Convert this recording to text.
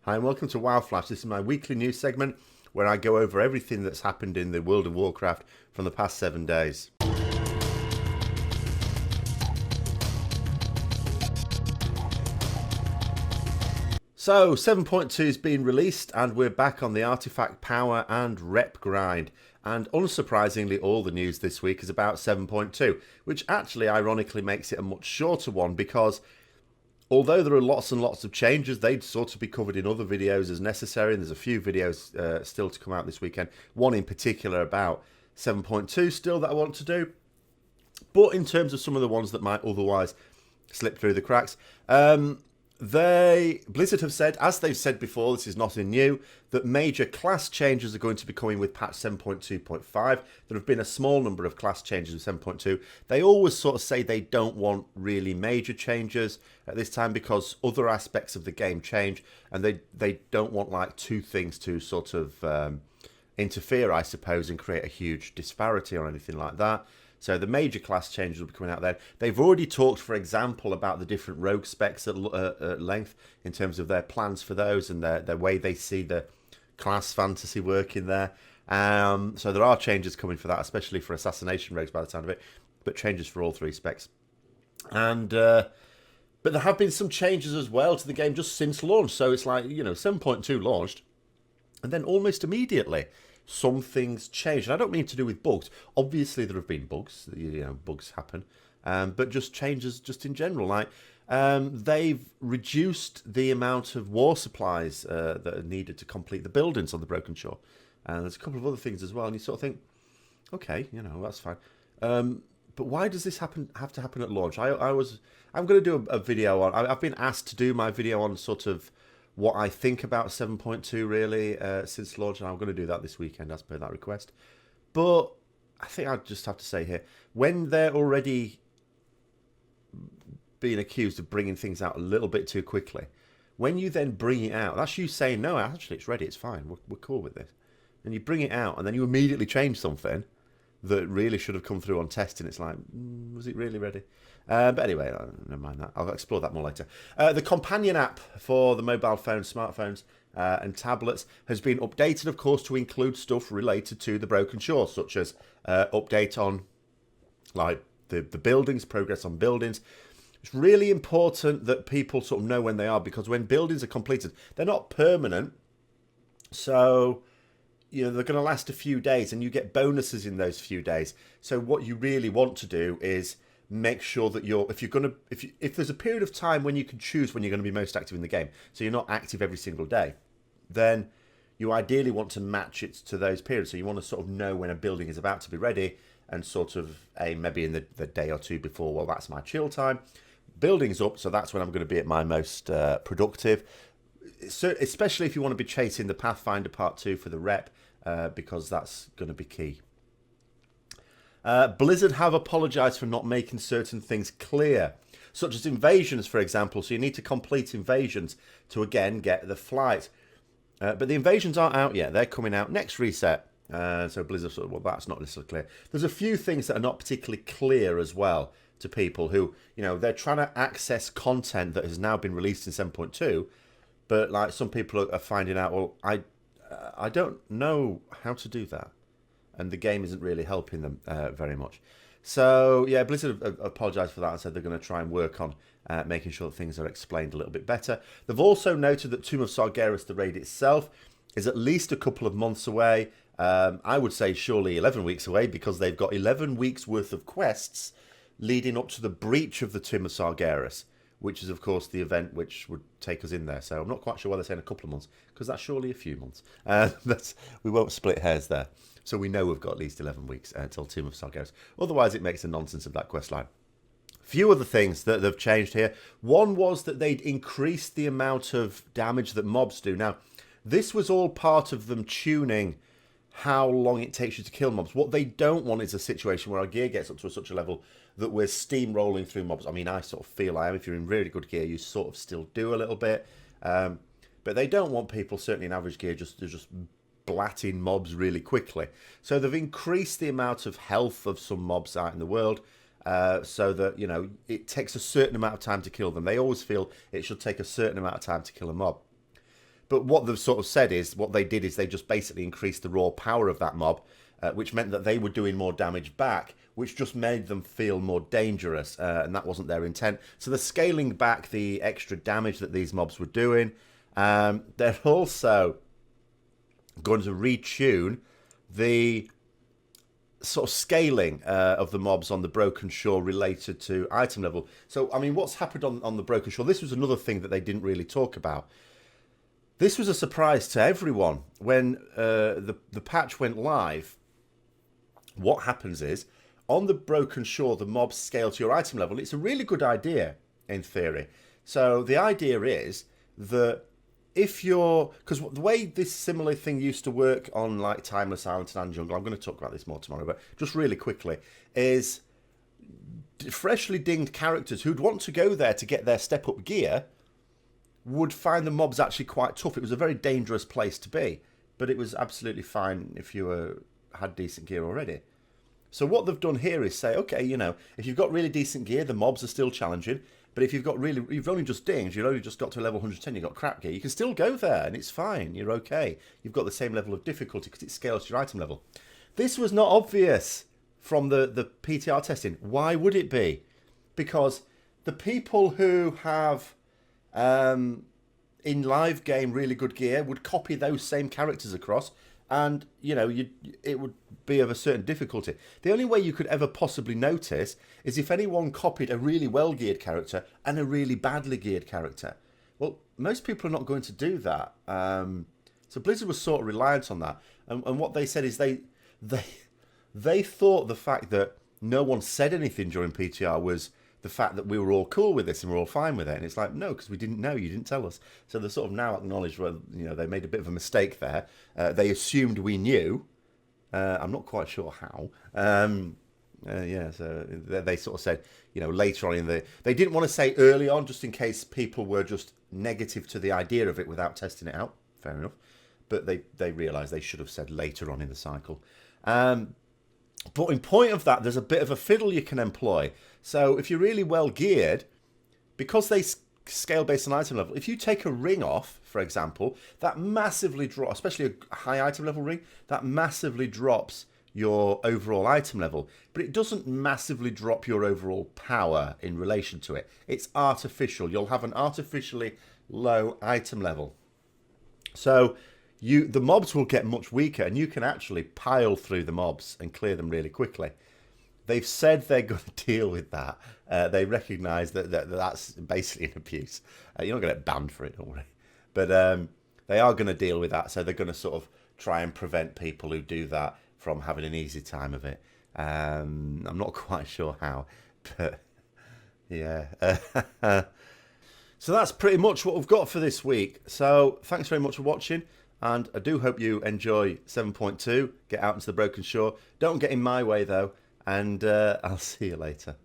Hi and welcome to WoW Flash. This is my weekly news segment where I go over everything that's happened in the world of Warcraft from the past 7 days. So 7.2 has been released and we're back on the artifact power and rep grind. And unsurprisingly, all the news this week is about 7.2, which actually ironically makes it a much shorter one because although there are lots and lots of changes, they'd sort of be covered in other videos as necessary. And there's a few videos still to come out this weekend. One in particular about 7.2 still that I want to do. But in terms of some of the ones that might otherwise slip through the cracks, Blizzard have said, as they've said before, this is nothing new, that major class changes are going to be coming with patch 7.2.5. There have been a small number of class changes with 7.2. They always sort of say they don't want really major changes at this time because other aspects of the game change, and they don't want like two things to sort of interfere, I suppose, and create a huge disparity or anything like that. So the major class changes will be coming out then. They've already talked, for example, about the different rogue specs at length in terms of their plans for those and their way they see the class fantasy working there. So there are changes coming for that, especially for assassination rogues by the sound of it, but changes for all three specs. And but there have been some changes as well to the game just since launch. So it's like, 7.2 launched, and then almost immediately some things changed. And I don't mean to do with bugs. Obviously, there have been bugs. Bugs happen. But just changes just in general. Like, they've reduced the amount of war supplies that are needed to complete the buildings on the Broken Shore. And there's a couple of other things as well. And you sort of think, okay, that's fine. But why does this have to happen at launch? I'm going to do a video on... I've been asked to do my video on sort of what I think about 7.2 really since launch, and I'm going to do that this weekend as per that request. But I think I just have to say here, when they're already being accused of bringing things out a little bit too quickly, when you then bring it out, that's you saying, no, actually it's ready, it's fine, we're cool with this. And you bring it out, and then you immediately change something that really should have come through on testing. It's like, was it really ready? But anyway, never mind that. I'll explore that more later. The companion app for the mobile phones, smartphones, and tablets has been updated, of course, to include stuff related to the Broken Shore, such as update on like the buildings, progress on buildings. It's really important that people sort of know when they are, because when buildings are completed, they're not permanent. So they're going to last a few days, and you get bonuses in those few days. So what you really want to do is make sure that if there's a period of time when you can choose when you're going to be most active in the game, so you're not active every single day, then you ideally want to match it to those periods. So you want to sort of know when a building is about to be ready, and sort of aim maybe in the day or two before, well, that's my chill time. Building's up, so that's when I'm going to be at my most productive. So especially if you want to be chasing the Pathfinder Part 2 for the rep, because that's going to be key. Blizzard have apologised for not making certain things clear, such as invasions, for example. So you need to complete invasions to, again, get the flight. But the invasions aren't out yet. They're coming out next reset. So Blizzard sort of, well, that's not necessarily clear. There's a few things that are not particularly clear as well to people who, they're trying to access content that has now been released in 7.2. But like some people are finding out, well, I don't know how to do that. And the game isn't really helping them very much. So, yeah, Blizzard have apologised for that and said they're going to try and work on making sure that things are explained a little bit better. They've also noted that Tomb of Sargeras, the raid itself, is at least a couple of months away. I would say surely 11 weeks away, because they've got 11 weeks worth of quests leading up to the breach of the Tomb of Sargeras, which is, of course, the event which would take us in there. So I'm not quite sure why they're saying a couple of months, because that's surely a few months. We won't split hairs there. So we know we've got at least 11 weeks until Tomb of Sargeras. Otherwise, it makes a nonsense of that quest line. Few other things that they've changed here. One was that they'd increased the amount of damage that mobs do. Now, this was all part of them tuning how long it takes you to kill mobs. What they don't want is a situation where our gear gets up to such a level that we're steamrolling through mobs. I mean, I sort of feel I am. If you're in really good gear, you sort of still do a little bit. But they don't want people, certainly in average gear, just blatting mobs really quickly. So they've increased the amount of health of some mobs out in the world, so that, it takes a certain amount of time to kill them. They always feel it should take a certain amount of time to kill a mob. But what they've sort of said is, what they did is they just basically increased the raw power of that mob, which meant that they were doing more damage back, which just made them feel more dangerous, and that wasn't their intent. So they're scaling back the extra damage that these mobs were doing. They're also going to retune the sort of scaling of the mobs on the Broken Shore related to item level. So, I mean, what's happened on the Broken Shore? This was another thing that they didn't really talk about. This was a surprise to everyone. When the patch went live, what happens is, on the Broken Shore, the mobs scale to your item level. It's a really good idea, in theory. So the idea is that if you're... Because the way this similar thing used to work on like Timeless Island and Jungle, I'm going to talk about this more tomorrow, but just really quickly, is freshly dinged characters who'd want to go there to get their step-up gear would find the mobs actually quite tough. It was a very dangerous place to be, but it was absolutely fine if you had decent gear already. So what they've done here is say, okay, you know, if you've got really decent gear, the mobs are still challenging. But if you've only just dinged, you've only just got to level 110, you've got crap gear, you can still go there and it's fine. You're okay. You've got the same level of difficulty because it scales to your item level. This was not obvious from the PTR testing. Why would it be? Because the people who have in live game really good gear would copy those same characters across, and you know, it would be of a certain difficulty. The only way you could ever possibly notice is if anyone copied a really well geared character and a really badly geared character. Well, most people are not going to do that. So Blizzard was sort of reliant on that, and what they said is they thought the fact that no one said anything during PTR was the fact that we were all cool with this and we're all fine with it. And it's like, no, because we didn't know, you didn't tell us. So they sort of now acknowledge, well, you know, they made a bit of a mistake there. They assumed we knew. I'm not quite sure how. Yeah, so they sort of said, you know, later on they didn't want to say early on, just in case people were just negative to the idea of it without testing it out. Fair enough. But they realised they should have said later on in the cycle. But in point of that, there's a bit of a fiddle you can employ. So if you're really well geared, because they scale based on item level, if you take a ring off, for example, that massively drops, especially a high item level ring, that massively drops your overall item level. But it doesn't massively drop your overall power in relation to it. It's artificial. You'll have an artificially low item level. So the mobs will get much weaker, and you can actually pile through the mobs and clear them really quickly. They've said they're going to deal with that. They recognise that that's basically an abuse. You're not going to get banned for it, don't worry. But they are going to deal with that, so they're going to sort of try and prevent people who do that from having an easy time of it. I'm not quite sure how, but yeah. So that's pretty much what we've got for this week. So thanks very much for watching. And I do hope you enjoy 7.2. Get out into the Broken Shore. Don't get in my way, though. And I'll see you later.